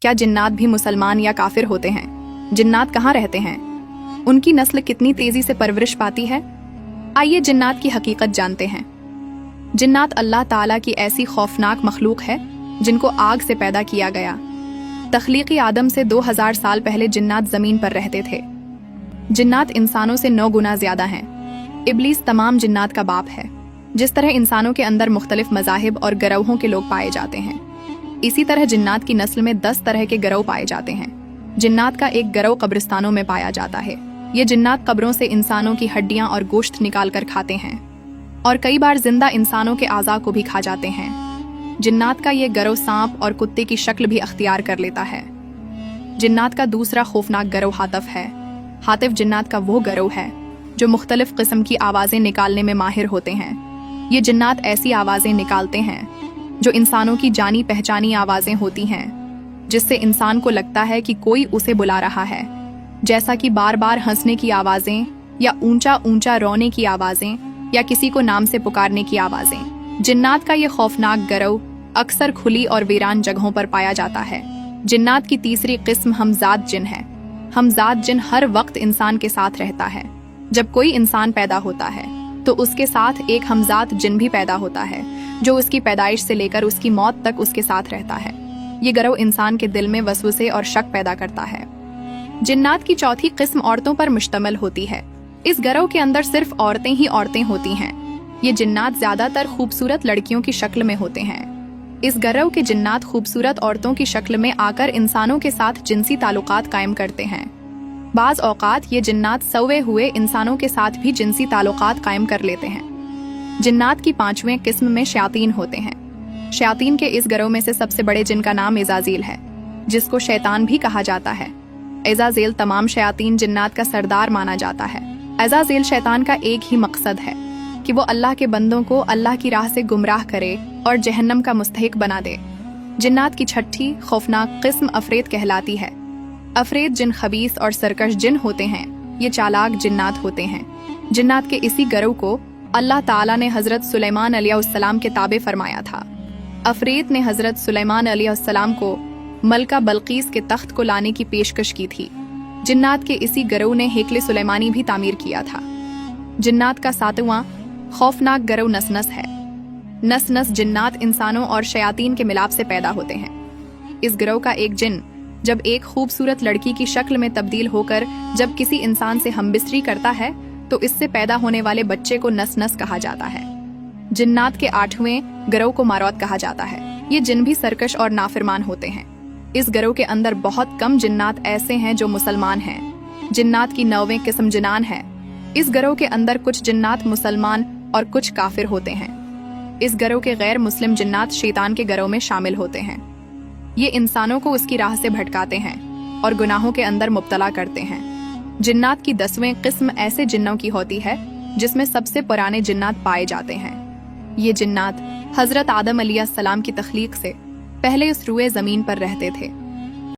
क्या जिन्नात भी मुसलमान या काफिर होते हैं? जिन्नात कहाँ रहते हैं? उनकी नस्ल कितनी तेजी से परवरिश पाती है? आइए जिन्नात की हकीकत जानते हैं। जिन्नात अल्लाह ताला की ऐसी खौफनाक मखलूक है जिनको आग से पैदा किया गया। तख्लीकी आदम से 2000 साल पहले जिन्नात जमीन पर रहते थे। जिन्नात इंसानों से 9 गुना ज्यादा हैं। इब्लीस तमाम जिन्नात का बाप है। जिस तरह इंसानों के अंदर मुख्तलिफ मज़ाहिब और गिरोहों के लोग पाए जाते हैं, इसी तरह जिन्नात की नस्ल में 10 तरह के गिरोह पाए जाते हैं। जिन्नात का एक गिरोह कब्रिस्तानों में पाया जाता है। ये जिन्नात कब्रों से इंसानों की हड्डियां और गोश्त निकाल कर खाते हैं और कई बार जिंदा इंसानों के आज़ा को भी खा जाते हैं। जिन्नात का ये गिरोह सांप और कुत्ते की शक्ल भी अख्तियार कर लेता है। जिन्नात का दूसरा खौफनाक गिरोह हातिफ है। हातिफ जिन्नात का वो गिरोह है जो मुख्तलिफ किस्म की आवाज़ें निकालने में माहिर होते हैं। ये जिन्नात ऐसी आवाज़ें निकालते हैं जो इंसानों की जानी पहचानी आवाज़ें होती हैं, जिससे इंसान को लगता है कि कोई उसे बुला रहा है, जैसा कि बार बार हंसने की आवाज़ें या ऊंचा ऊंचा रोने की आवाज़ें या किसी को नाम से पुकारने की आवाज़ें। जिन्नात का ये खौफनाक गिरोह अक्सर खुली और वीरान जगहों पर पाया जाता है। जिन्नात की तीसरी किस्म हमजाद जिन है। हमजाद जिन हर वक्त इंसान के साथ रहता है। जब कोई इंसान पैदा होता है तो उसके साथ एक हमजाद जिन भी पैदा होता है जो उसकी पैदाइश से लेकर उसकी मौत तक उसके साथ रहता है। ये गिरोह इंसान के दिल में वसवसे और शक पैदा करता है। जिन्नात की चौथी किस्म औरतों पर मुश्तमिल होती है। इस गिरोह के अंदर सिर्फ औरतें ही औरतें होती हैं। ये जिन्नात ज्यादातर खूबसूरत लड़कियों की शक्ल में होते हैं। इस गिरोह के जिन्नात खूबसूरत औरतों की शक्ल में आकर इंसानों के साथ जिनसी ताल्लुकात कायम करते हैं। बाज औकात ये जिन्नात सवे हुए इंसानों के साथ भी जिनसी ताल्लुकात कायम कर लेते हैं। जिन्नात की पांचवें किस्म में शयातीन होते हैं। शयातीन के इस गिरोह में से सबसे बड़े जिन का नाम इज़ाज़ील है, जिसको शैतान भी कहा जाता है। इज़ाज़ील तमाम शयातीन जिन्नात का सरदार माना जाता है। इज़ाज़ील शैतान का एक ही मकसद है कि वो अल्लाह के बंदों को अल्लाह की राह से गुमराह करे और जहन्नम का मुस्तहिक बना दे। जिन्नात की छठी खौफनाक किस्म अफरीत कहलाती है। अफरीत जिन खबीस और सरकश जिन होते हैं। ये चालाक जिन्नात होते हैं। जिन्नात के इसी गिरोह को अल्लाह ताला ने हजरत सुलेमान अलैहिस्सलाम के ताबे फरमाया था। अफरीत ने हजरत सुलेमान अलैहिस्सलाम को मलका बल्कीस के तख्त को लाने की पेशकश की थी। जिन्नात के इसी गिरोह ने हेकले सुलेमानी भी तामीर किया था। जिन्नात का सातवां खौफनाक गिरोह नसनस है। नसनस जिन्नात इंसानों और शयातीन के मिलाप से पैदा होते हैं। इस गिरोह का एक जिन जब एक खूबसूरत लड़की की शक्ल में तब्दील होकर जब किसी इंसान से हमबिस्तरी करता है तो इससे पैदा होने वाले बच्चे को नस कहा जाता है। जिन्नात के 8वें गिरोह को मारौत कहा जाता है। ये जिन भी सरकश और नाफरमान होते हैं। इस गिरोह के अंदर बहुत कम जिन्नात ऐसे हैं जो मुसलमान हैं। जिन्नात की 9वीं किस्म जिनान है। इस गिरोह के अंदर कुछ जिन्नात मुसलमान और कुछ काफिर होते हैं। इस गिरोह के गैर मुस्लिम जिन्नात शैतान के गिरोह में शामिल होते हैं। ये इंसानों को उसकी राह से भटकाते हैं और गुनाहों के अंदर मुब्तला करते हैं। जिन्नात की 10वीं किस्म ऐसे जिन्नों की होती है जिसमें सबसे पुराने जिन्नात पाए जाते हैं। ये जिन्नात हजरत आदम अलैहिस्सलाम की तख्लीक से पहले इस रुए जमीन पर रहते थे।